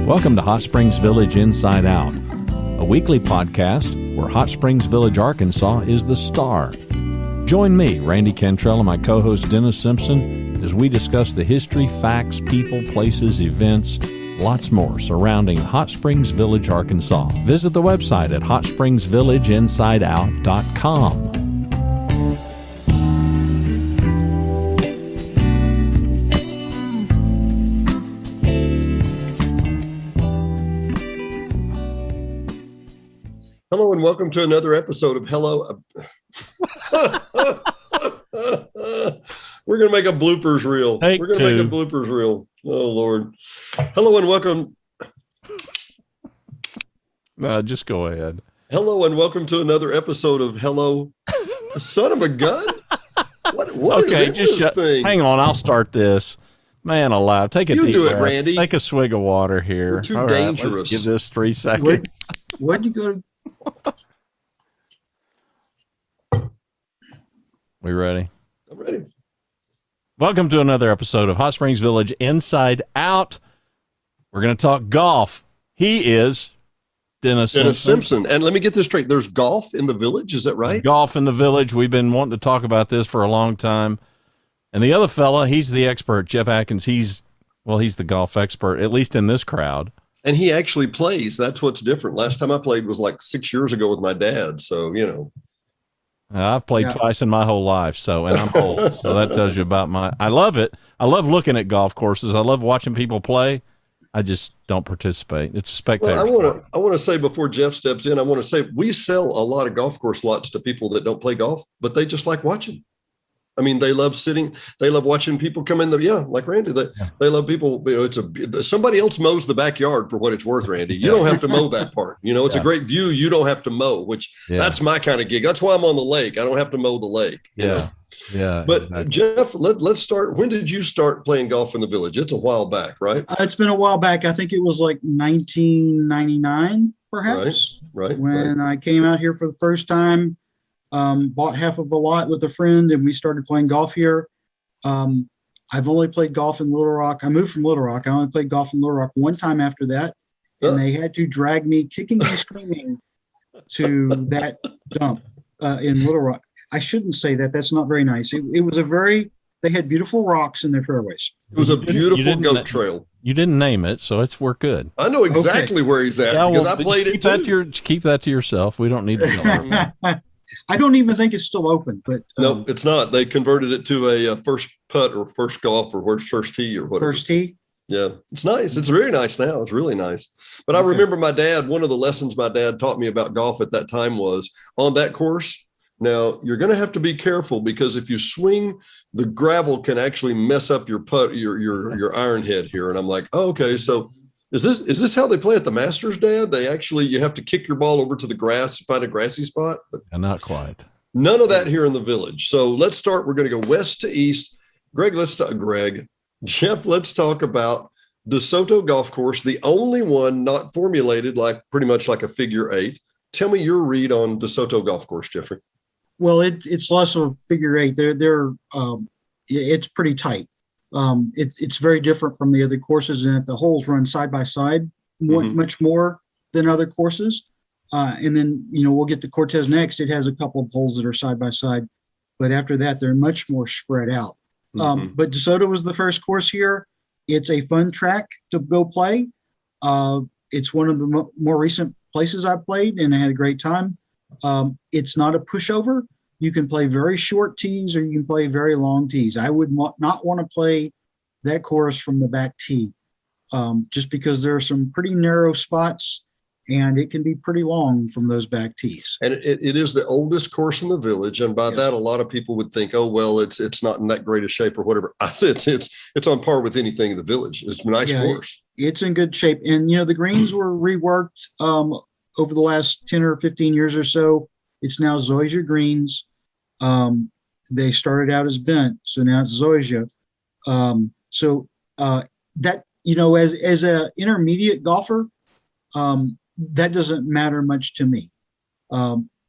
Welcome to Hot Springs Village Inside Out, a weekly podcast where Hot Springs Village, Arkansas is the star. Join me, Randy Cantrell, and my co-host Dennis Simpson as we discuss the history, facts, people, places, events, lots more surrounding Hot Springs Village, Arkansas. Visit the website at hotspringsvillageinsideout.com. Hello and welcome to another episode of Hello. We're going to make a bloopers reel. We're going to make a bloopers reel. Oh, Lord. Hello and welcome. Just go ahead. Hello and welcome to another episode of Hello. Son of a gun? What okay, is this thing? Hang on, I'll start this. Man alive, take a deep do it, breath. Randy. Take a swig of water here. You're too All dangerous. Right, give this 3 seconds. Where'd you go? We ready? I'm ready. Welcome to another episode of Hot Springs Village Inside Out. We're going to talk golf. He is Dennis Simpson. And let me get this straight. There's golf in the village. Is that right? Golf in the village. We've been wanting to talk about this for a long time. And the other fella, he's the expert, Jeff Atkins. He's the golf expert, at least in this crowd. And he actually plays. That's what's different. Last time I played was like 6 years ago with my dad. So, you know. I've played twice in my whole life, and I'm old. So that tells you about I love it. I love looking at golf courses. I love watching people play. I just don't participate. It's spectacular. Well, I want to say before Jeff steps in, I want to say we sell a lot of golf course lots to people that don't play golf, but they just like watching. I mean, they love sitting. They love watching people come in like Randy. They love people. You know, somebody else mows the backyard for what it's worth, Randy. You don't have to mow that part. You know, it's a great view. You don't have to mow, which that's my kind of gig. That's why I'm on the lake. I don't have to mow the lake. Yeah. But exactly. Jeff, let's start. When did you start playing golf in the village? It's a while back, right? It's been a while back. I think it was like 1999, perhaps. Right. When I came out here for the first time. Bought half of a lot with a friend and we started playing golf here. I've only played golf in Little Rock. I moved from Little Rock. I only played golf in Little Rock one time after that. And they had to drag me kicking and screaming to that dump in Little Rock. I shouldn't say that. That's not very nice. It was they had beautiful rocks in their fairways. It was a beautiful goat trail. You didn't name it, so we're good. I know exactly where he's at because I played it too. Keep that to yourself. We don't need to know. I don't even think it's still open, but no, it's not. They converted it to a first putt or first golf or first tee or whatever. First tee. Yeah, it's nice. It's very nice now. It's really nice. But I remember my dad. One of the lessons my dad taught me about golf at that time was on that course. Now you're going to have to be careful because if you swing, the gravel can actually mess up your putt, your iron head here. And I'm like, oh, okay, so. Is this how they play at the Masters, Dad? You have to kick your ball over to the grass, find a grassy spot. But not quite. None of that here in the village. So let's start. We're going to go west to east. Jeff, let's talk about DeSoto Golf Course, the only one not formulated pretty much like a figure eight. Tell me your read on DeSoto Golf Course, Jeffrey. Well, it's less of a figure eight. It's pretty tight. It's very different from the other courses, and if the holes run side by side, much more than other courses. And then, we'll get to Cortez next. It has a couple of holes that are side by side, but after that, they're much more spread out. But DeSoto was the first course here. It's a fun track to go play. It's one of the more recent places I've played, and I had a great time. It's not a pushover. You can play very short tees or you can play very long tees. I would not want to play that course from the back tee just because there are some pretty narrow spots and it can be pretty long from those back tees. And it is the oldest course in the village. And by that, a lot of people would think, oh, well, it's not in that great a shape or whatever. I said it's on par with anything in the village. It's a nice course. It's in good shape. And, the greens were reworked over the last 10 or 15 years or so. It's now Zoysia greens. They started out as bent, so now it's Zoysia. That, as a intermediate golfer, that doesn't matter much to me.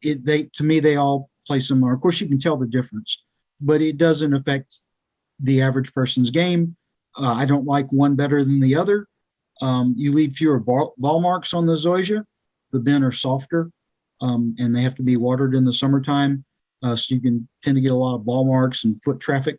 They all play similar. Of course, you can tell the difference, but it doesn't affect the average person's game. I don't like one better than the other. You leave fewer ball marks on the Zoysia. The bin are softer, and they have to be watered in the summertime, so you can tend to get a lot of ball marks and foot traffic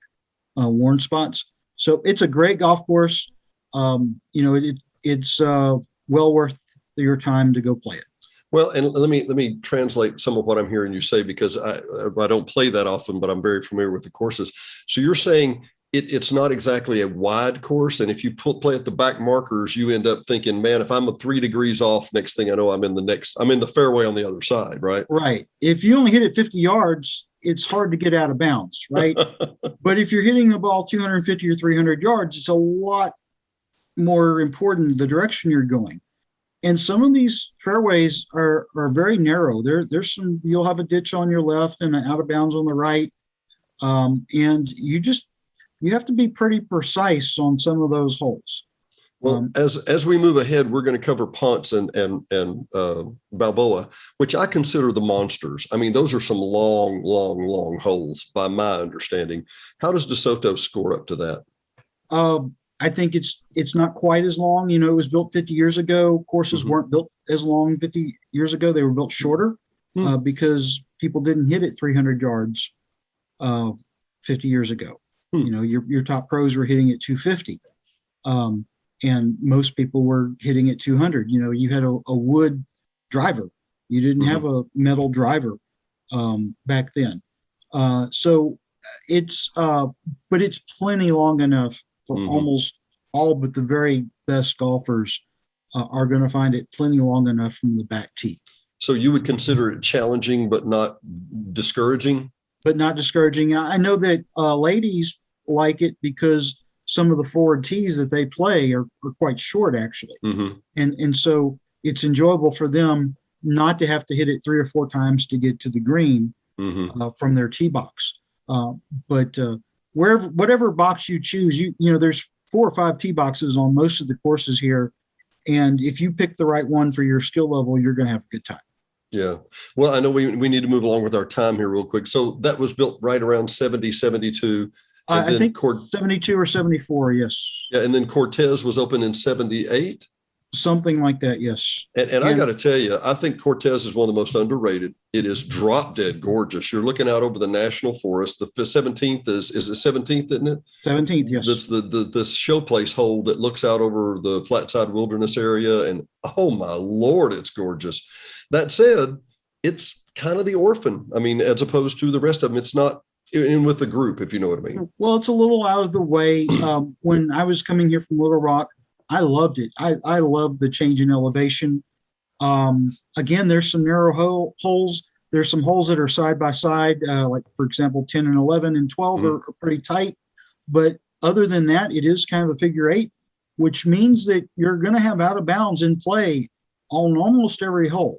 worn spots. So it's a great golf course. It's well worth your time to go play it. Well, and let me translate some of what I'm hearing you say, because I don't play that often, but I'm very familiar with the courses. So you're saying it's not exactly a wide course, and if you play at the back markers, you end up thinking, man, if I'm 3 degrees off, next thing I know, I'm in the fairway on the other side, right? Right. If you only hit it 50 yards, it's hard to get out of bounds, right? But if you're hitting the ball 250 or 300 yards, it's a lot more important the direction you're going. And some of these fairways are very narrow. There's some, you'll have a ditch on your left and an out of bounds on the right. And you have to be pretty precise on some of those holes. Well, as we move ahead, we're going to cover Ponce and Balboa, which I consider the monsters. I mean, those are some long holes by my understanding. How does DeSoto score up to that? I think it's not quite as long. It was built 50 years ago. Courses weren't built as long 50 years ago. They were built shorter because people didn't hit it 300 yards 50 years ago. Your top pros were hitting it 250. And most people were hitting it 200. You had a wood driver. You didn't have a metal driver back then. So but it's plenty long enough for almost all but the very best golfers are going to find it plenty long enough from the back tee. So you would consider it challenging, but not discouraging? But not discouraging. I know that ladies like it because some of the forward tees that they play are quite short, actually. And so it's enjoyable for them not to have to hit it 3 or 4 times to get to the green from their tee box. But whatever box you choose, there's 4 or 5 tee boxes on most of the courses here. And if you pick the right one for your skill level, you're going to have a good time. Yeah. Well, I know we need to move along with our time here real quick. So that was built right around 70, 72. I think 72 or 74. Yes. Yeah. And then Cortez was open in 78. Something like that. Yes. And I got to tell you, I think Cortez is one of the most underrated. It is drop dead gorgeous. You're looking out over the national forest. The 17th is it 17th, isn't it? 17th. Yes. That's the showplace hole that looks out over the Flatside Wilderness area. And oh my Lord, it's gorgeous. That said, it's kind of the orphan. I mean, as opposed to the rest of them, it's not in with the group, if you know what I mean. Well, it's a little out of the way. When I was coming here from Little Rock, I loved it. I loved the change in elevation. Again, there's some narrow holes. There's some holes that are side by side, like, for example, 10 and 11 and 12 are pretty tight. But other than that, it is kind of a figure 8, which means that you're going to have out of bounds in play on almost every hole.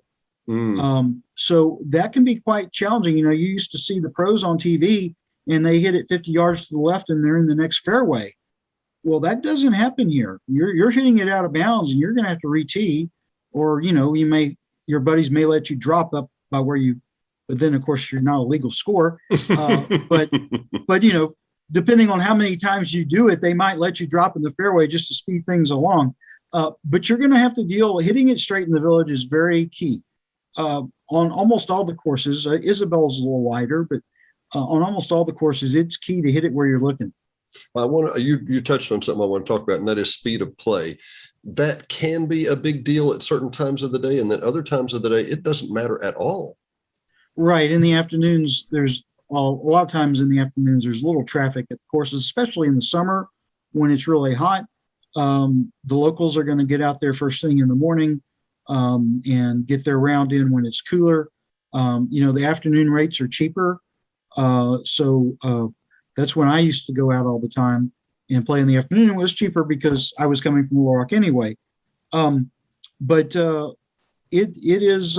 So that can be quite challenging. You used to see the pros on TV and they hit it 50 yards to the left and they're in the next fairway. Well, that doesn't happen here. You're hitting it out of bounds and you're going to have to re-tee, or, your buddies may let you drop up by where but then of course you're not a legal score. But depending on how many times you do it, they might let you drop in the fairway just to speed things along. But you're going to have to hitting it straight in the village is very key. On almost all the courses, Isabella's a little wider, but on almost all the courses, it's key to hit it where you're looking. You touched on something I want to talk about, and that is speed of play. That can be a big deal at certain times of the day, and then other times of the day, it doesn't matter at all. Right. In the afternoons, there's a lot of times in the afternoons, there's little traffic at the courses, especially in the summer when it's really hot. The locals are going to get out there first thing in the morning and get their round in when it's cooler. The afternoon rates are cheaper. So that's when I used to go out all the time and play in the afternoon. It was cheaper because I was coming from Little Rock anyway. But it is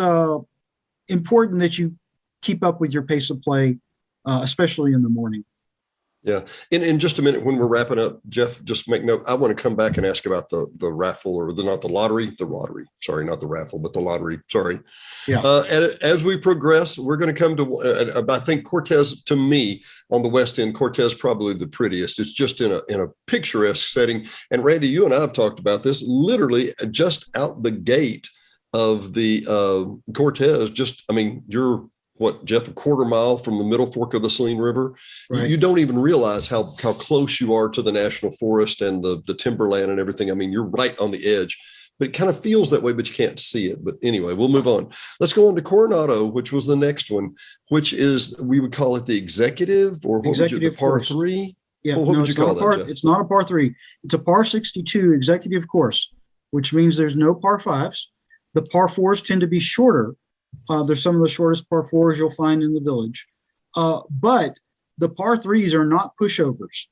important that you keep up with your pace of play, especially in the morning. Yeah. In just a minute, when we're wrapping up, Jeff, just make note. I want to come back and ask about the raffle or not the lottery. Sorry, not the raffle, but the lottery. Sorry. Yeah. As we progress, we're going to come to, I think Cortez, to me, on the West End, Cortez probably the prettiest. It's just in a picturesque setting. And Randy, you and I have talked about this, literally just out the gate of the Cortez. You're what, Jeff, a quarter mile from the middle fork of the Saline River. Right. You don't even realize how close you are to the national forest and the timberland and everything. I mean, you're right on the edge, but it kind of feels that way, but you can't see it. But anyway, we'll move on. Let's go on to Coronado, which was the next one, which is, we would call it the executive, or what would you, the par course. 3? Yeah, what would you call that, Jeff? It's not a par 3. It's a par 62 executive course, which means there's no par 5s. The par 4s tend to be shorter. There's some of the shortest par 4s you'll find in the village. But the par 3s are not pushovers,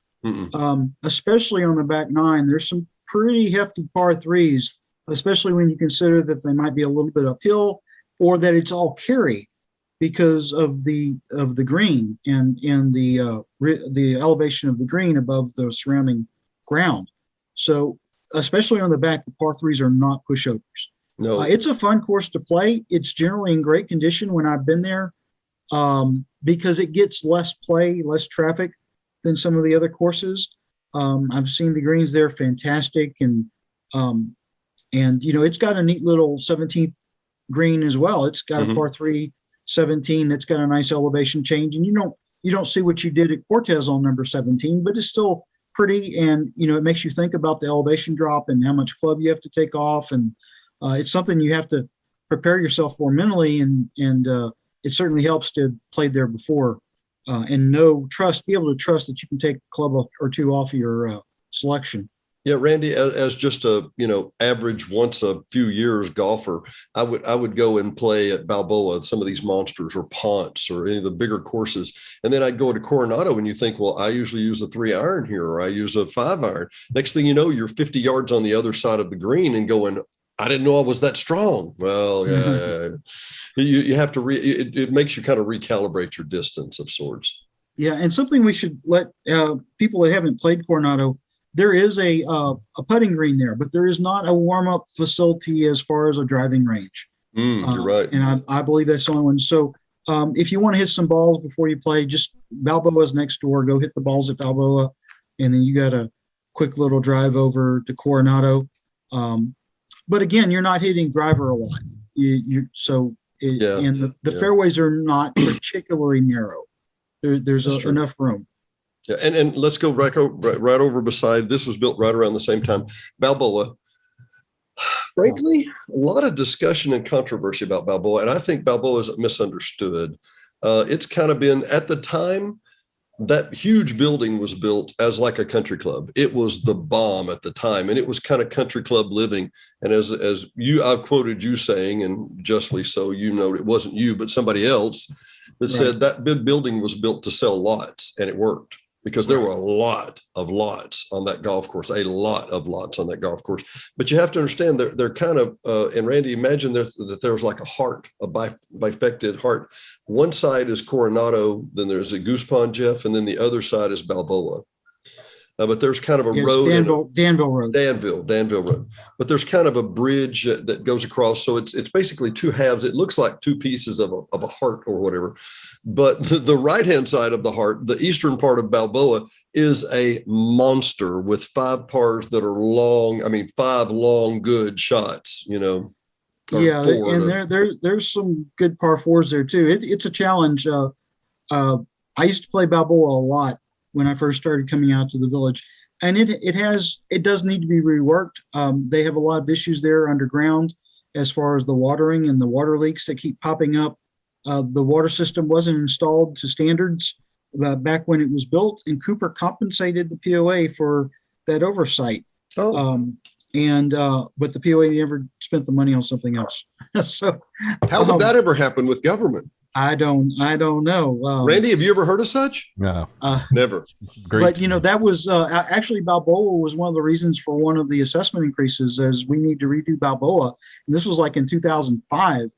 especially on the back 9. There's some pretty hefty par 3s, especially when you consider that they might be a little bit uphill, or that it's all carry because of the green and the elevation of the green above the surrounding ground. So especially on the back, the par 3s are not pushovers. No, it's a fun course to play. It's generally in great condition when I've been there, because it gets less play, less traffic than some of the other courses. I've seen the greens there, fantastic, and it's got a neat little 17th green as well. It's got a par 3 17 that's got a nice elevation change, and you don't see what you did at Cortez on number 17, but it's still pretty, and it makes you think about the elevation drop and how much club you have to take off, and it's something you have to prepare yourself for mentally, and it certainly helps to have played there before, and be able to trust that you can take a club or two off of your selection. Yeah, Randy, as just a average once a few years golfer, I would go and play at Balboa, some of these monsters, or Ponce, or any of the bigger courses, and then I'd go to Coronado, and you think, well, I usually use a 3-iron here, or I use a 5-iron. Next thing you know, you're 50 yards on the other side of the green and going, I didn't know I was that strong. Well, yeah, you have to it makes you kind of recalibrate your distance of sorts. Yeah, and something we should let people that haven't played Coronado, there is a putting green there, but there is not a warm-up facility as far as a driving range. You're right. And I believe that's the only one. So if you want to hit some balls before you play, just Balboa's next door. Go hit the balls at Balboa, and then you got a quick little drive over to Coronado. But again, you're not hitting driver a lot. And the fairways are not particularly narrow. There's enough room. Yeah, and let's go right over beside. This was built right around the same time. Balboa. Frankly, a lot of discussion and controversy about Balboa, and I think Balboa is misunderstood. It's kind of been, at the time, that huge building was built as like a country club. It was the bomb at the time, and it was kind of country club living. And as I've quoted you saying, and justly so, it wasn't you, but somebody else that said that big building was built to sell lots, and it worked. Because there were a lot of lots on that golf course, But you have to understand they're kind of, and Randy, imagine that there's like a heart, a bifected heart. One side is Coronado, then there's a Goose Pond, Jeff, and then the other side is Balboa. But there's kind of a road. Danville Road. Danville Road. But there's kind of a bridge that goes across. So it's basically two halves. It looks like two pieces of a heart or whatever. But the right-hand side of the heart, the eastern part of Balboa, is a monster with 5 pars that are long. I mean, 5 long, good shots, Yeah, and there's some good par 4s there too. It's a challenge. I used to play Balboa a lot when I first started coming out to the village, and it does need to be reworked. They have a lot of issues there underground as far as the watering and the water leaks that keep popping up. The water system wasn't installed to standards back when it was built, and Cooper compensated the POA for that oversight. But the POA never spent the money on something else. So how would that ever happen with government? I don't know. Randy, have you ever heard of such? No, never. Great. But that was actually Balboa was one of the reasons for one of the assessment increases, as we need to redo Balboa. And this was like in 2005,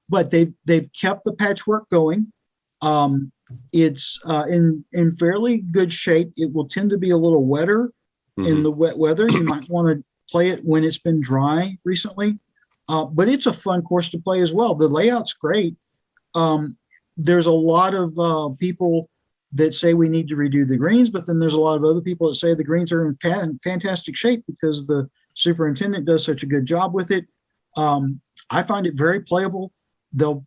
but they've kept the patchwork going. It's in fairly good shape. It will tend to be a little wetter in the wet weather. You might want to play it when it's been dry recently, but it's a fun course to play as well. The layout's great. There's a lot of people that say we need to redo the greens, but then there's a lot of other people that say the greens are in fantastic shape because the superintendent does such a good job with it. I find it very playable. The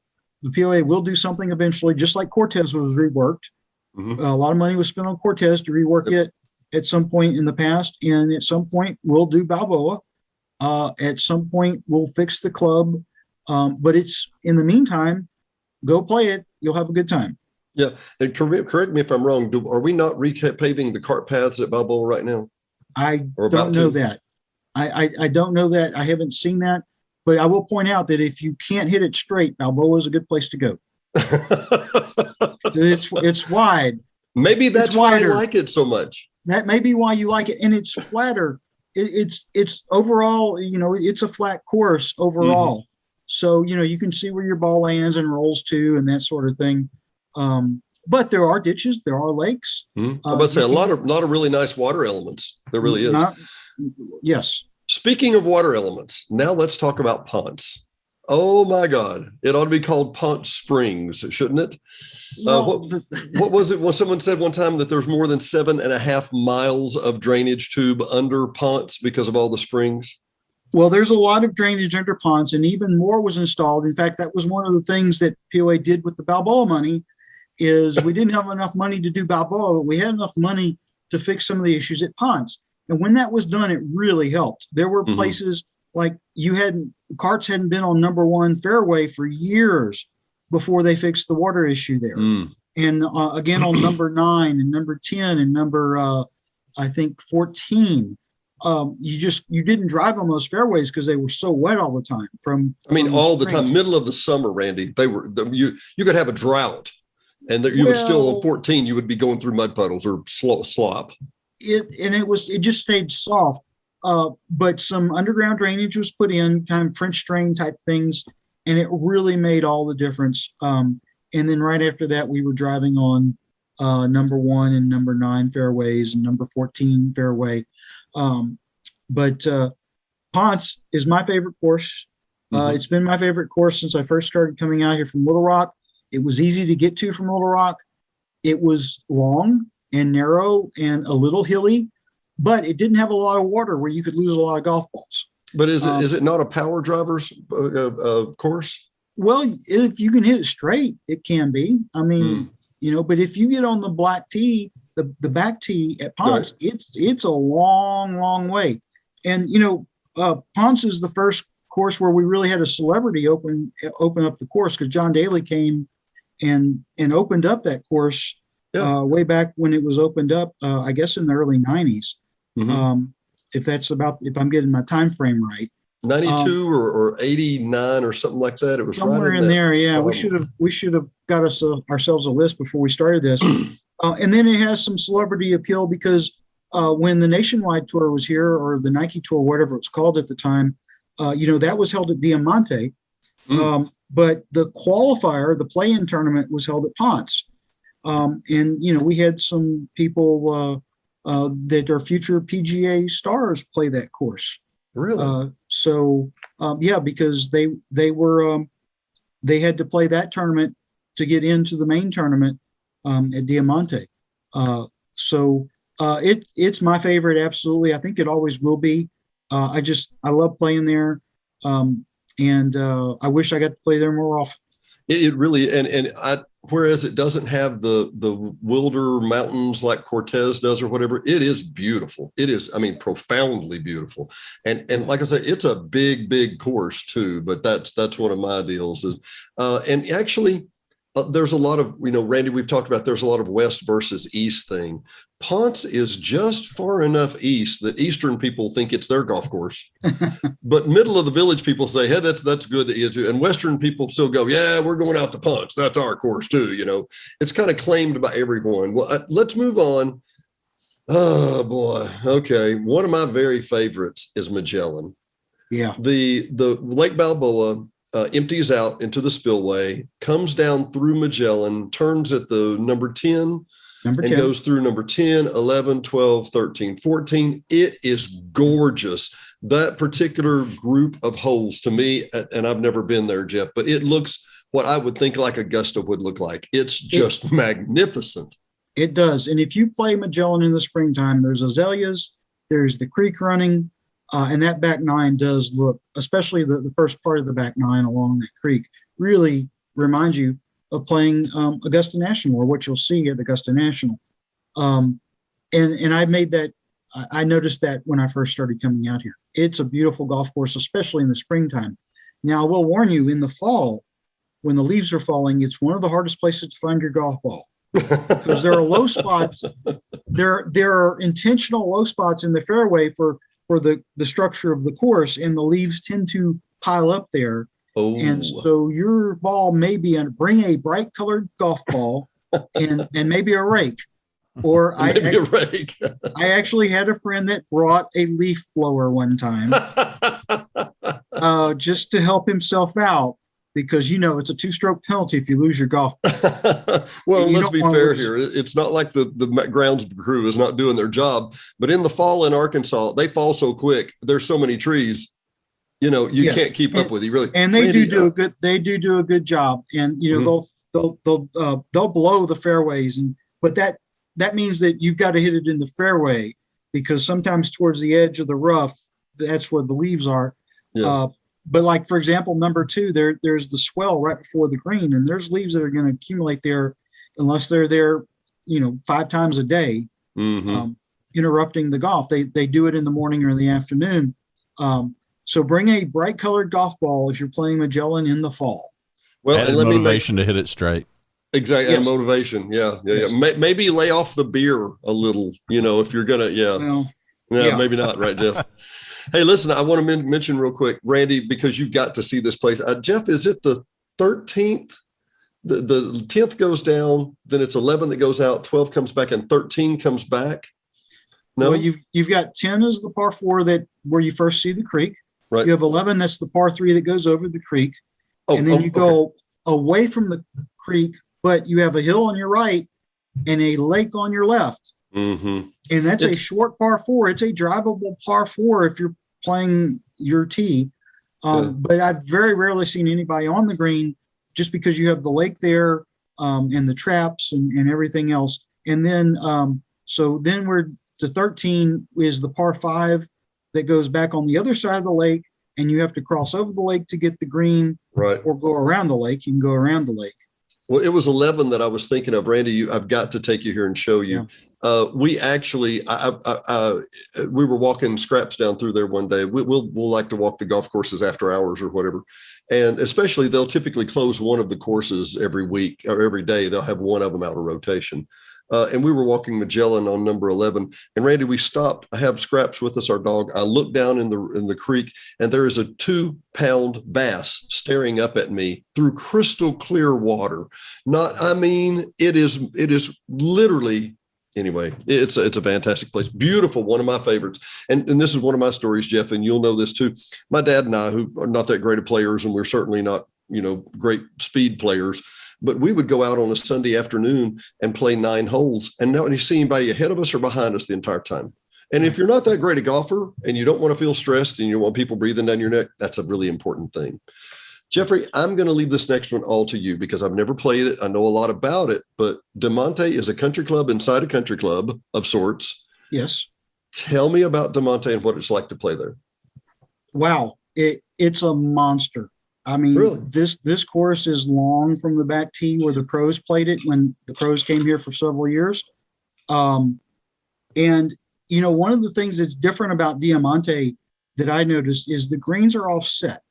POA will do something eventually, just like Cortez was reworked. A lot of money was spent on Cortez to rework it at some point in the past, and at some point we'll do Balboa. At some point we'll fix the club, but it's in the meantime, go play it. You'll have a good time. Yeah, and correct me if I'm wrong. Are we not repaving the cart paths at Balboa right now? I don't know that. I don't know that. I haven't seen that, but I will point out that if you can't hit it straight, Balboa is a good place to go. It's wide. Maybe that's why I like it so much. That may be why you like it, and it's flatter. It's overall, it's a flat course overall. So you can see where your ball lands and rolls to, and that sort of thing. But there are ditches, there are lakes. I'm about to say a lot of really nice water elements. There really is. Yes. Speaking of water elements, now let's talk about Ponce. Oh my God. It ought to be called Ponce Springs, shouldn't it? What was it? Well, someone said one time that there's more than 7.5 miles of drainage tube under Ponce because of all the springs. Well, there's a lot of drainage under Ponce, and even more was installed. In fact, that was one of the things that POA did with the Balboa money is we didn't have enough money to do Balboa, but we had enough money to fix some of the issues at Ponce. And when that was done, it really helped. There were places like carts hadn't been on number 1 fairway for years before they fixed the water issue there. And again, on number 9 and number 10 and number, I think 14, you didn't drive on those fairways because they were so wet all the time all the time, middle of the summer, Randy, you could have a drought and you would still on 14, you would be going through mud puddles or slop. It just stayed soft. But some underground drainage was put in, kind of French drain type things, and it really made all the difference. And then right after that, we were driving on number 1 and number 9 fairways and number 14 fairway. But Ponce is my favorite course. It's been my favorite course since I first started coming out here from Little Rock. It was easy to get to from Little Rock. It was long and narrow and a little hilly, but it didn't have a lot of water where you could lose a lot of golf balls. But is it not a power driver's course? Well, if you can hit it straight, it can be. But if you get on the black tee, the back tee at Ponce, it's a long, long way. And Ponce is the first course where we really had a celebrity open up the course because John Daly came and opened up that course way back when it was opened up, I guess in the early 90s. If I'm getting my time frame right. 92 or 89 or something like that. It was somewhere right in there. Yeah, we should have got ourselves a list before we started this. And then it has some celebrity appeal because when the Nationwide Tour was here, or the Nike Tour, whatever it was called at the time, that was held at Diamante. But the qualifier, the play-in tournament, was held at Ponce. And we had some people that are future PGA stars play that course. Really? Because they had to play that tournament to get into the main tournament at Diamante. It's my favorite. Absolutely. I think it always will be. I love playing there. And I wish I got to play there more often. It really, whereas it doesn't have the wilder mountains like Cortez does or whatever, it is beautiful. It is, profoundly beautiful. And like I said, it's a big, big course too, but that's one of my deals. And actually, there's a lot of, Randy, we've talked about, there's a lot of west versus east thing. Ponce is just far enough east that eastern people think it's their golf course, but middle of the village people say, hey, that's good to you too. And western people still go, yeah, we're going out to Ponce. That's our course too. It's kind of claimed by everyone. Well, let's move on. Oh boy. Okay. One of my very favorites is Magellan. Yeah. The Lake Balboa empties out into the spillway, comes down through Magellan, turns at the number 10, and goes through number 10, 11, 12, 13, 14. It is gorgeous. That particular group of holes to me, and I've never been there, Jeff, but it looks what I would think like Augusta would look like. It's just magnificent. It does. And if you play Magellan in the springtime, there's azaleas, there's the creek running, and that back nine does look, especially the first part of the back nine along that creek, really reminds you of playing Augusta National, or what you'll see at Augusta National. And I made that, I noticed that when I first started coming out here. It's a beautiful golf course, especially in the springtime. Now, I will warn you, in the fall, when the leaves are falling, it's one of the hardest places to find your golf ball. Because there are low spots. There are intentional low spots in the fairway for the structure of the course, and the leaves tend to pile up there. Oh. And so your ball may be bring a bright colored golf ball and maybe a rake. Or I actually had a friend that brought a leaf blower one time just to help himself out. Because, it's a 2-stroke penalty if you lose your golf. Well, let's be fair here. It's not like the grounds crew is not doing their job. But in the fall in Arkansas, they fall so quick. There's so many trees, you can't keep up with. You really, and they do a good. They do a good job. And they'll blow the fairways. But that means that you've got to hit it in the fairway, because sometimes towards the edge of the rough, that's where the leaves are. Yeah. But like, for example, number 2, there's the swell right before the green, and there's leaves that are going to accumulate there unless they're there, 5 times a day, interrupting the golf. They do it in the morning or in the afternoon. So bring a bright colored golf ball if you're playing Magellan in the fall. Well, and motivation to hit it straight. Exactly. Yes. And motivation. Yeah. Yes. Maybe lay off the beer a little, if you're going to, maybe not. Right, Jeff? Hey, listen, I want to mention real quick, Randy, because you've got to see this place. Jeff, is it the 13th? The 10th goes down, then it's 11 that goes out, 12 comes back, and 13 comes back? No? Well, you've got 10 as the par 4 where you first see the creek. Right. You have 11, that's the par 3 that goes over the creek. And then you go away from the creek, but you have a hill on your right and a lake on your left. Mm-hmm. And that's a short par 4. It's a drivable par 4 if you're playing your tee. But I've very rarely seen anybody on the green, just because you have the lake there and the traps and everything else. And then, so then we're to 13 is the par 5 that goes back on the other side of the lake, and you have to cross over the lake to get the green, right? Or go around the lake. You can go around the lake. Well, it was 11 that I was thinking of. Randy, I've got to take you here and show you. Yeah. We actually, we were walking scraps down through there one day. We'll like to walk the golf courses after hours or whatever. And especially they'll typically close one of the courses every week or every day. They'll have one of them out of rotation. And we were walking Magellan on number 11. And Randy, we stopped. I have Scraps with us, our dog. I looked down in the creek, and there is a 2-pound bass staring up at me through crystal clear water. It is literally, anyway, it's a fantastic place. Beautiful, one of my favorites. And this is one of my stories, Jeff, and you'll know this too. My dad and I, who are not that great of players, and we're certainly not, great speed players, but we would go out on a Sunday afternoon and play 9 holes, and not see anybody ahead of us or behind us the entire time. And if you're not that great a golfer and you don't want to feel stressed and you want people breathing down your neck, that's a really important thing. Jeffrey, I'm going to leave this next one all to you because I've never played it. I know a lot about it, but Diamante is a country club inside a country club of sorts. Yes. Tell me about Diamante and what it's like to play there. Wow. It's a monster. I mean, really? This course is long from the back tee where the pros played it when the pros came here for several years. And, one of the things that's different about Diamante that I noticed is the greens are offset.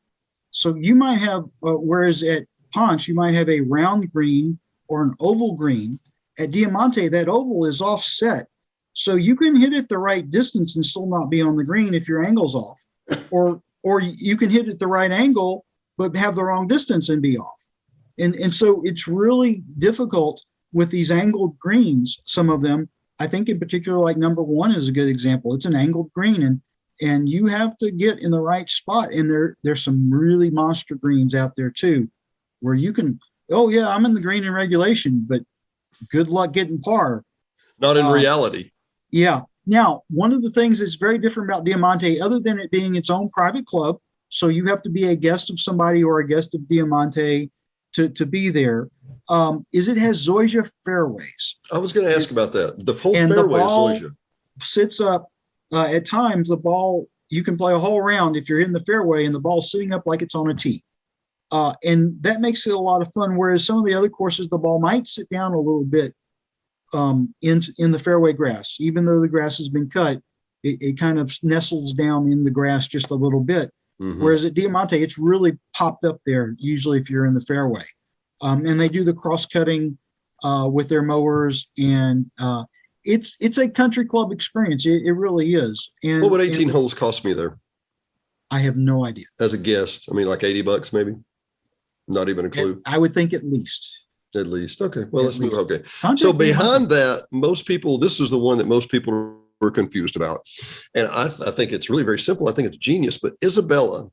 So you might have, whereas at Ponce, you might have a round green or an oval green. At Diamante, that oval is offset. So you can hit it the right distance and still not be on the green if your angle's off. Or you can hit it the right angle but have the wrong distance and be off. And so it's really difficult with these angled greens, some of them. I think in particular, like number 1 is a good example. It's an angled green. and you have to get in the right spot. And there's some really monster greens out there too, where you can, oh yeah, I'm in the green in regulation, but good luck getting par. Not in reality. Yeah. Now, one of the things that's very different about Diamante, other than it being its own private club, so you have to be a guest of somebody or a guest of Diamante to be there, is it has Zoysia fairways. I was going to ask about that. The whole fairway is Zoysia. Sits up. At times, the ball, you can play a whole round if you're in the fairway and the ball's sitting up like it's on a tee. And that makes it a lot of fun. Whereas some of the other courses, the ball might sit down a little bit in the fairway grass. Even though the grass has been cut, it kind of nestles down in the grass just a little bit. Mm-hmm. Whereas at Diamante, it's really popped up there, usually if you're in the fairway. And they do the cross-cutting with their mowers, and it's a country club experience. It really is. And what would 18 holes cost me there? I have no idea. As a guest, I mean, like $80 maybe? Not even a clue. I would think at least. At least. Okay. Well, let's move. Okay. So behind that, most people, this is the one that most people were confused about. And I think it's really very simple. I think it's genius. But Isabella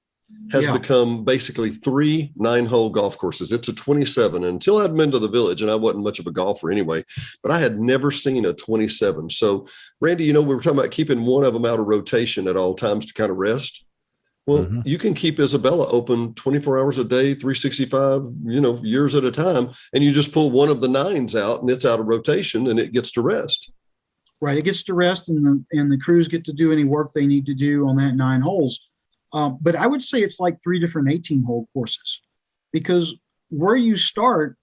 has become basically 3 9-hole golf courses. It's a 27. And until I'd been to the Village, and I wasn't much of a golfer anyway, but I had never seen a 27. So, Randy, we were talking about keeping one of them out of rotation at all times to kind of rest. Well, you can keep Isabella open 24 hours a day, 365, years at a time, and you just pull one of the 9s out and it's out of rotation and it gets to rest. Right. It gets to rest, and the crews get to do any work they need to do on that 9 holes. But I would say it's like 3 different 18-hole courses, because where you start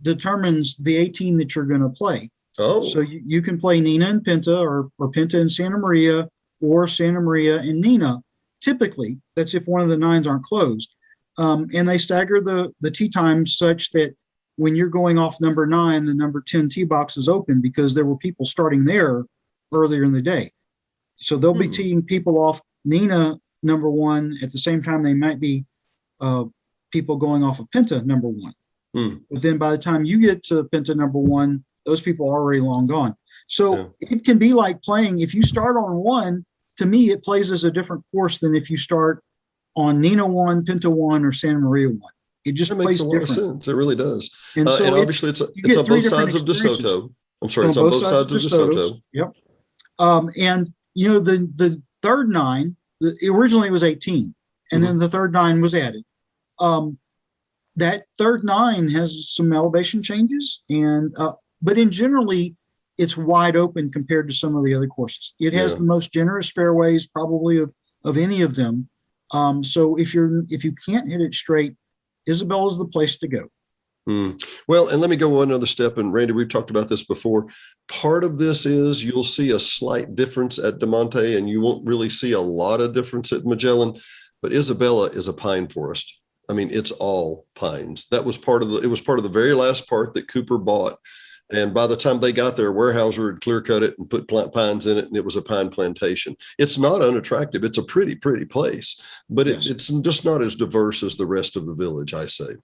determines the 18 that you're going to play. Oh, so you can play Nina and Pinta, or Pinta and Santa Maria, or Santa Maria and Nina. Typically, that's if one of the 9s aren't closed. And they stagger the tee times such that when you're going off number 9, the number 10 tee box is open, because there were people starting there earlier in the day. So they'll be teeing people off Nina number 1 at the same time they might be people going off of Pinta number 1. But then by the time you get to Pinta number 1, those people are already long gone. So it can be like playing, if you start on 1, to me, it plays as a different course than if you start on Nina 1, Pinta 1, or Santa Maria 1. It just plays different. Makes a lot of sense. It really does. And so and obviously it's on both sides of DeSoto. I'm sorry, it's on both sides of DeSoto. Yep. And the third 9, originally it was 18, and then the third 9 was added. That third 9 has some elevation changes, and but in generally it's wide open compared to some of the other courses. It has the most generous fairways probably of any of them. So if you can't hit it straight, Isabella's the place to go. Well, and let me go one other step. And Randy, we've talked about this before. Part of this is you'll see a slight difference at Diamante, and you won't really see a lot of difference at Magellan. But Isabella is a pine forest. I mean, it's all pines. That was part of the very last part that Cooper bought. And by the time they got there, Weyerhaeuser had clear cut it and put pines in it, and it was a pine plantation. It's not unattractive. It's a pretty, pretty place, but it's just not as diverse as the rest of the Village, I say.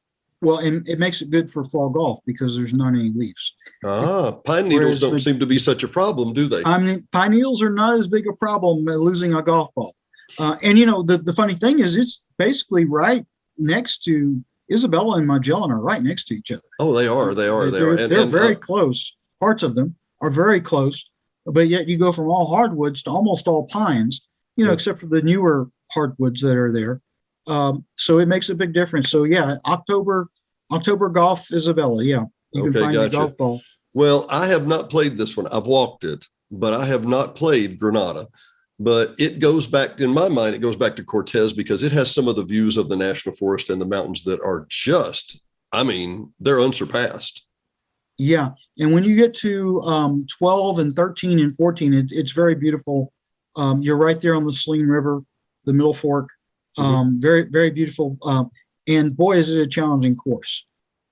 Well, and it makes it good for fall golf because there's not any leaves. Pine needles don't seem to be such a problem, do they? I mean, pine needles are not as big a problem losing a golf ball. And the funny thing is, it's basically right next to Isabella and Magellan are right next to each other. Oh, they are. They're very close. Parts of them are very close, but yet you go from all hardwoods to almost all pines, except for the newer hardwoods that are there. So it makes a big difference. So October golf, Isabella. Yeah. You can find the golf ball. Well, I have not played this one. I've walked it, but I have not played Granada. But it goes back, in my mind, it goes back to Cortez because it has some of the views of the National Forest and the mountains that are they're unsurpassed. Yeah. And when you get to 12 and 13 and 14, it's very beautiful. You're right there on the Saline River, the Middle Fork. Very, very beautiful. And boy, is it a challenging course.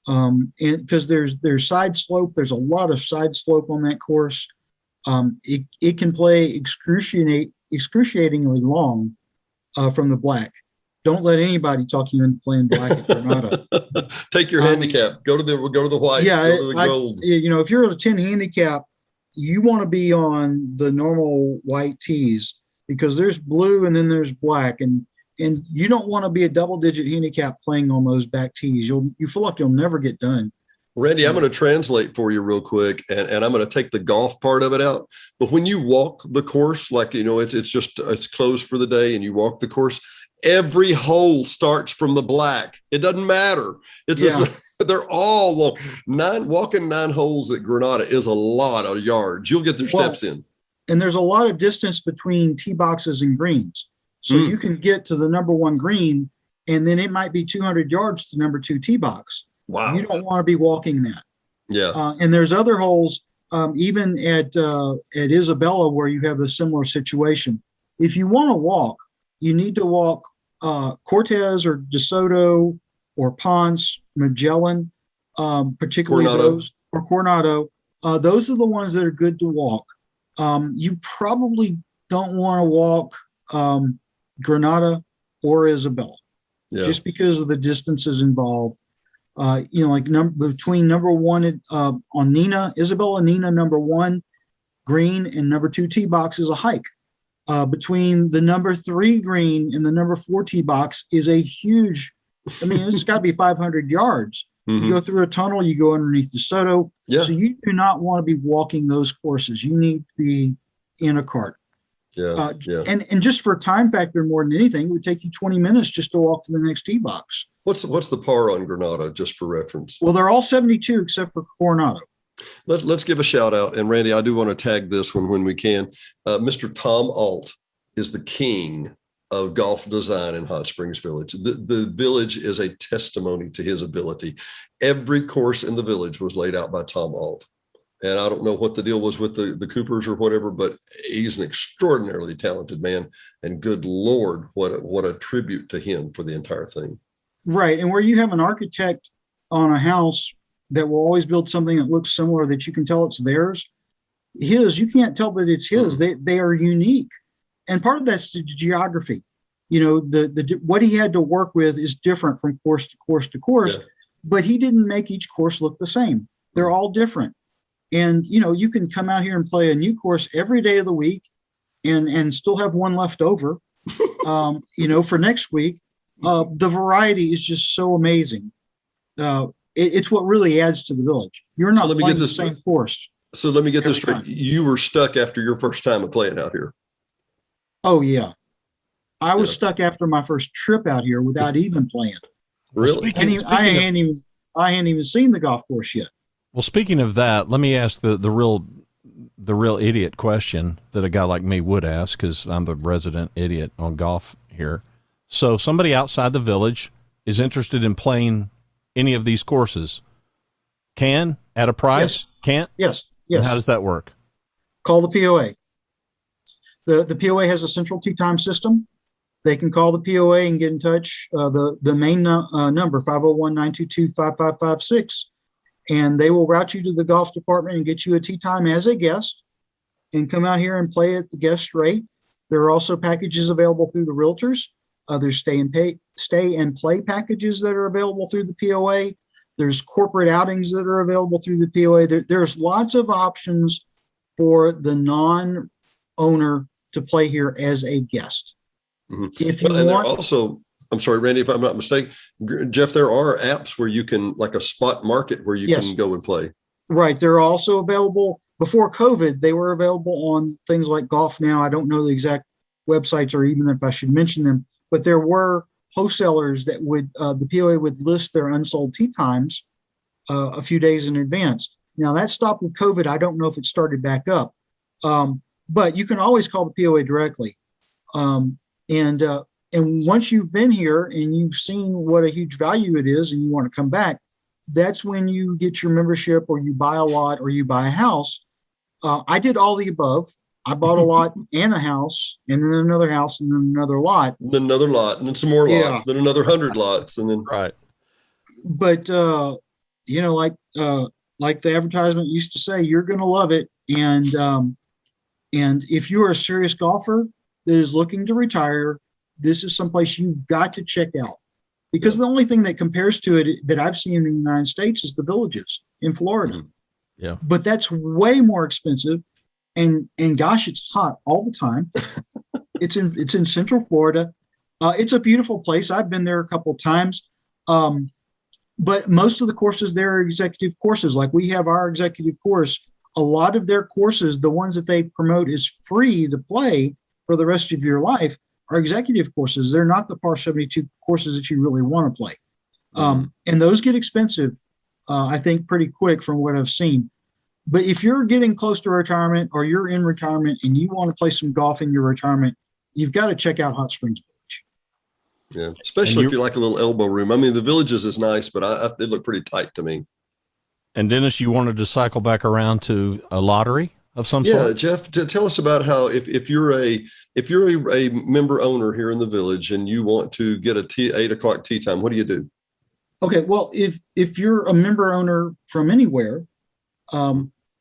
And because there's side slope, there's a lot of side slope on that course. It can play excruciatingly long from the black. Don't let anybody talk you into playing black at Coronado. Take your handicap. Go to the white. Yeah, go to the gold. If you're at a 10 handicap, you want to be on the normal white tees because there's blue and then there's black, and you don't want to be a double-digit handicap playing on those back tees. You feel like you'll never get done. Randy, I'm going to translate for you real quick, and I'm going to take the golf part of it out. But when you walk the course, like, it's closed for the day and you walk the course, every hole starts from the black. It doesn't matter. They're all long. Walking 9 holes at Granada is a lot of yards. You'll get their steps in. And there's a lot of distance between tee boxes and greens. So you can get to the number 1 green, and then it might be 200 yards to number 2 tee box. Wow. You don't want to be walking that. Yeah. And there's other holes, even at Isabella, where you have a similar situation. If you want to walk, you need to walk Cortez or DeSoto or Ponce, Magellan, particularly Coronado. those, or Coronado. Those are the ones that are good to walk. You probably don't want to walk Granada or Isabella, just because of the distances involved. Between number 1 on Nina, Isabella Nina, number 1 green and number 2 tee box is a hike. Between the number 3 green and the number 4 tee box is a huge, it's got to be 500 yards. Mm-hmm. You go through a tunnel, you go underneath DeSoto. Yeah. So you do not want to be walking those courses. You need to be in a cart. Yeah. And just for time factor more than anything, it would take you 20 minutes just to walk to the next tee box. What's the par on Granada, just for reference? Well, they're all 72 except for Coronado. Let's give a shout out. And Randy, I do want to tag this one when we can. Mr. Tom Alt is the king of golf design in Hot Springs Village. The village is a testimony to his ability. Every course in the village was laid out by Tom Alt. And I don't know what the deal was with the Coopers or whatever, but he's an extraordinarily talented man. And good Lord, what a tribute to him for the entire thing. Right. And where you have an architect on a house that will always build something that looks similar, that you can tell it's theirs, you can't tell that it's his. They are unique. And part of that's the geography. What he had to work with is different from course to course to course, but he didn't make each course look the same. They're all different. And, you can come out here and play a new course every day of the week and still have one left over, for next week. The variety is just so amazing. It's what really adds to the village. You're not playing the same course. So let me get this straight. You were stuck after your first time of playing out here. Oh, yeah. I was stuck after my first trip out here without even playing. Really? I hadn't even seen the golf course yet. Well, speaking of that, let me ask the real idiot question that a guy like me would ask, because I'm the resident idiot on golf here. So somebody outside the village is interested in playing any of these courses. Can at a price? Yes. Can't? Yes. And how does that work? Call the POA. The POA has a central tee time system. They can call the POA and get in touch. The main number, 501-922-5556. And they will route you to the golf department and get you a tee time as a guest and come out here and play at the guest rate. There are also packages available through the realtors. There's stay and play packages that are available through the POA. There's corporate outings that are available through the POA. There's lots of options for the non-owner to play here as a guest. Mm-hmm. If you want, also, I'm sorry, Randy, if I'm not mistaken, Jeff, there are apps where you can, like a spot market, where you can go and play. Right. They're also available. Before COVID, they were available on things like Golf Now. I don't know the exact websites or even if I should mention them, but there were wholesalers that would, the POA would list their unsold tee times a few days in advance. Now that stopped with COVID. I don't know if it started back up, but you can always call the POA directly. And once you've been here and you've seen what a huge value it is and you want to come back, that's when you get your membership or you buy a lot or you buy a house. I did all the above. I bought a lot and a house and then another house and then another lot. Then another lot and then some more lots, then another 100 lots. And then, right. But, like the advertisement used to say, you're going to love it. And if you're a serious golfer that is looking to retire, this is someplace you've got to check out, because the only thing that compares to it that I've seen in the United States is the Villages in Florida. Yeah. But that's way more expensive. And gosh, it's hot all the time. It's in Central Florida. It's a beautiful place. I've been there a couple of times. But most of the courses there are executive courses. Like we have our executive course. A lot of their courses, the ones that they promote is free to play for the rest of your life, are executive courses. They're not the par 72 courses that you really want to play. And those get expensive, I think, pretty quick from what I've seen. But if you're getting close to retirement or you're in retirement and you want to play some golf in your retirement, you've got to check out Hot Springs Village. Yeah, especially if you like a little elbow room. I mean, the Villages is nice, but they look pretty tight to me. And Dennis, you wanted to cycle back around to a lottery of some sort? Yeah, Jeff, tell us about how if you're a member owner here in the Village and you want to get a 8 o'clock tee time, what do you do? Okay, well, if you're a member owner from anywhere,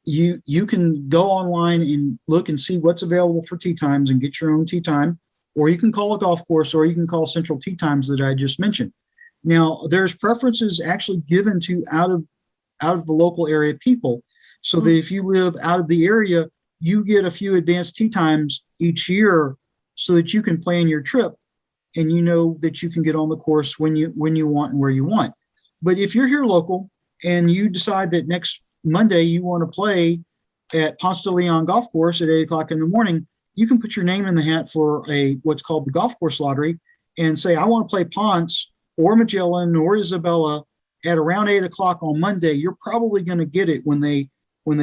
you can go online and look and see what's available for tee times and get your own tee time, or you can call a golf course, or you can call Central Tee Times that I just mentioned. Now, there's preferences actually given to out of the local area people, so that if you live out of the area, you get a few advanced tee times each year so that you can plan your trip and you know that you can get on the course when you want and where you want. But if you're here local and you decide that next Monday you want to play at Ponce de Leon Golf Course at 8 o'clock in the morning, you can put your name in the hat for what's called the golf course lottery and say, I want to play Ponce or Magellan or Isabella at around 8 o'clock on Monday. You're probably going to get it when they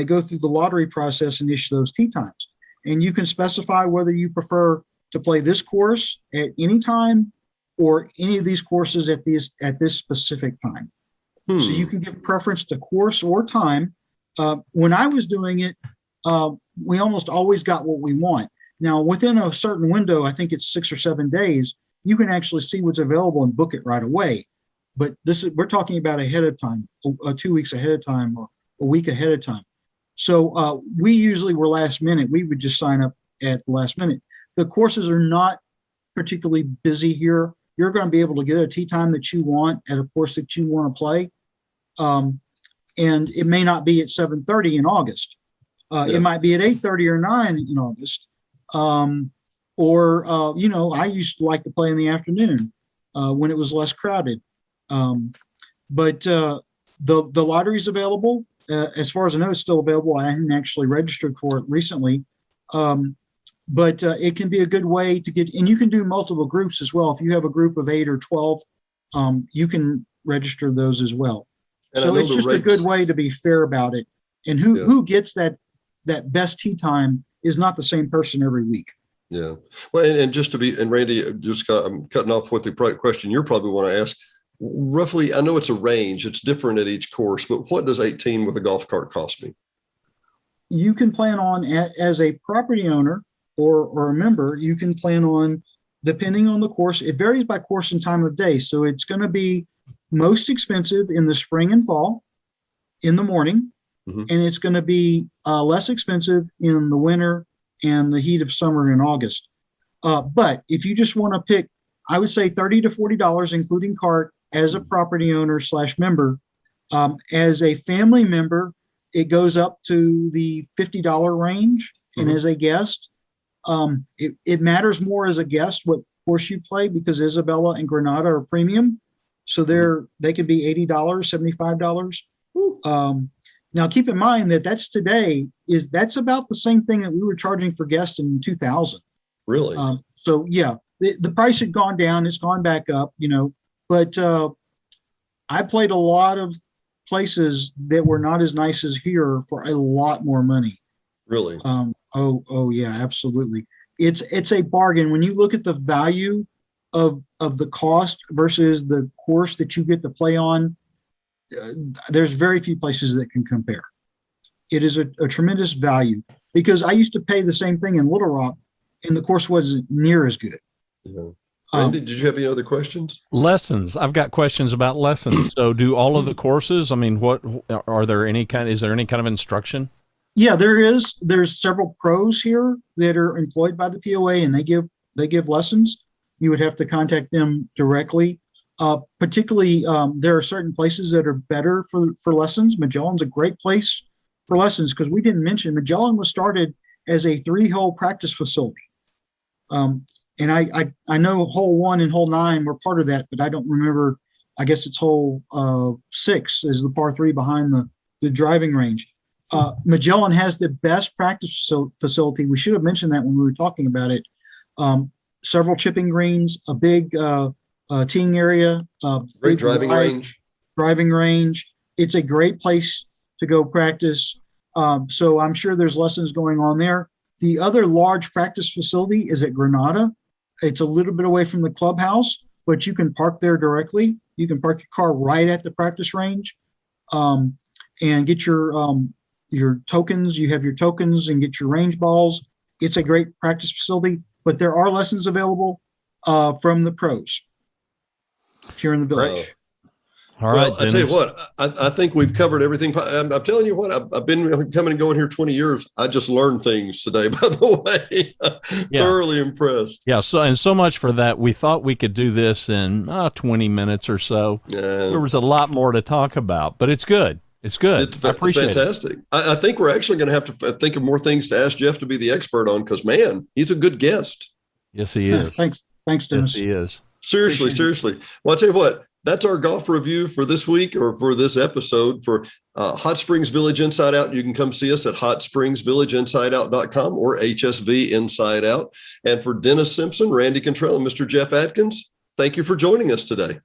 go through the lottery process and issue those tee times. And you can specify whether you prefer to play this course at any time or any of these courses at this specific time. So you can give preference to course or time. When I was doing it, we almost always got what we want. Now, within a certain window, I think it's 6 or 7 days, you can actually see what's available and book it right away. But we're talking about ahead of time, 2 weeks ahead of time or a week ahead of time. So we usually were last minute. We would just sign up at the last minute. The courses are not particularly busy here. You're going to be able to get a tee time that you want at a course that you want to play. And it may not be at 7:30 in August. It might be at 8:30 or 9 in August. I used to like to play in the afternoon when it was less crowded. But the lottery is available. As far as I know, it's still available. I hadn't actually registered for it recently. But it can be a good way to get, and you can do multiple groups as well. If you have a group of 8 or 12, you can register those as well. And so it's just a good way to be fair about it. And who gets that best tee time is not the same person every week. Yeah. Well, and just to be, and Randy, I'm cutting off with the question you're probably want to ask. Roughly, I know it's a range. It's different at each course, but what does 18 with a golf cart cost me? You can plan on, as a property owner or a member, you can plan on, depending on the course, it varies by course and time of day. So it's going to be most expensive in the spring and fall in the morning, and it's going to be less expensive in the winter and the heat of summer in August. But if you just want to pick, I would say $30 to $40, including cart, as a property owner / member. As a family member, it goes up to the $50 range. And as a guest, it matters more as a guest what course you play, because Isabella and Granada are premium. So they can be $80, $75. Now, keep in mind that's about the same thing that we were charging for guests in 2000. Really? So yeah, the price had gone down. It's gone back up, but I played a lot of places that were not as nice as here for a lot more money. Really? Oh yeah, absolutely. It's a bargain when you look at the value of the cost versus the course that you get to play on. There's very few places that can compare. It is a tremendous value, because I used to pay the same thing in Little Rock and the course wasn't near as good. Yeah. Randy, did you have any other questions? Lessons. I've got questions about lessons. So do all of the courses, I mean, is there any kind of instruction? Yeah, there's several pros here that are employed by the POA, and they give lessons. You would have to contact them directly. Particularly, there are certain places that are better for lessons. Magellan's a great place for lessons, because we didn't mention Magellan was started as a 3-hole practice facility. And I know hole 1 and hole 9 were part of that, but I don't remember. I guess it's hole 6 is the par 3 behind the driving range. Magellan has the best practice facility. We should have mentioned that when we were talking about it. Several chipping greens, a big teeing area, Great driving range. It's a great place to go practice. So I'm sure there's lessons going on there. The other large practice facility is at Granada. It's a little bit away from the clubhouse, but you can park there directly. You can park your car right at the practice range, and get your tokens. You have your tokens and get your range balls. It's a great practice facility, but there are lessons available from the pros here in the village. All right, well, I tell you what, I think we've covered everything. I'm telling you what, I've been coming and going here 20 years. I just learned things today, by the way. Thoroughly impressed. Yeah, so much for that. We thought we could do this in 20 minutes or so. There was a lot more to talk about, but it's good. It's good. I appreciate it's fantastic. I think we're actually going to have to think of more things to ask Jeff to be the expert on, because, man, he's a good guest. Yes, he is. Thanks, Dennis. Yes, he is. Seriously. Well, I'll tell you what. That's our golf review for this week, or for this episode, for Hot Springs Village Inside Out. You can come see us at hotspringsvillageinsideout.com or HSV Inside Out. And for Dennis Simpson, Randy Cantrell, and Mr. Jeff Atkins, thank you for joining us today.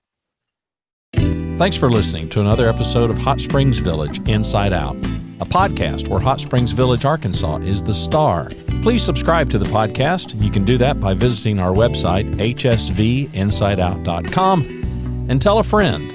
Thanks for listening to another episode of Hot Springs Village Inside Out, a podcast where Hot Springs Village, Arkansas is the star. Please subscribe to the podcast. You can do that by visiting our website, hsvinsideout.com. And tell a friend.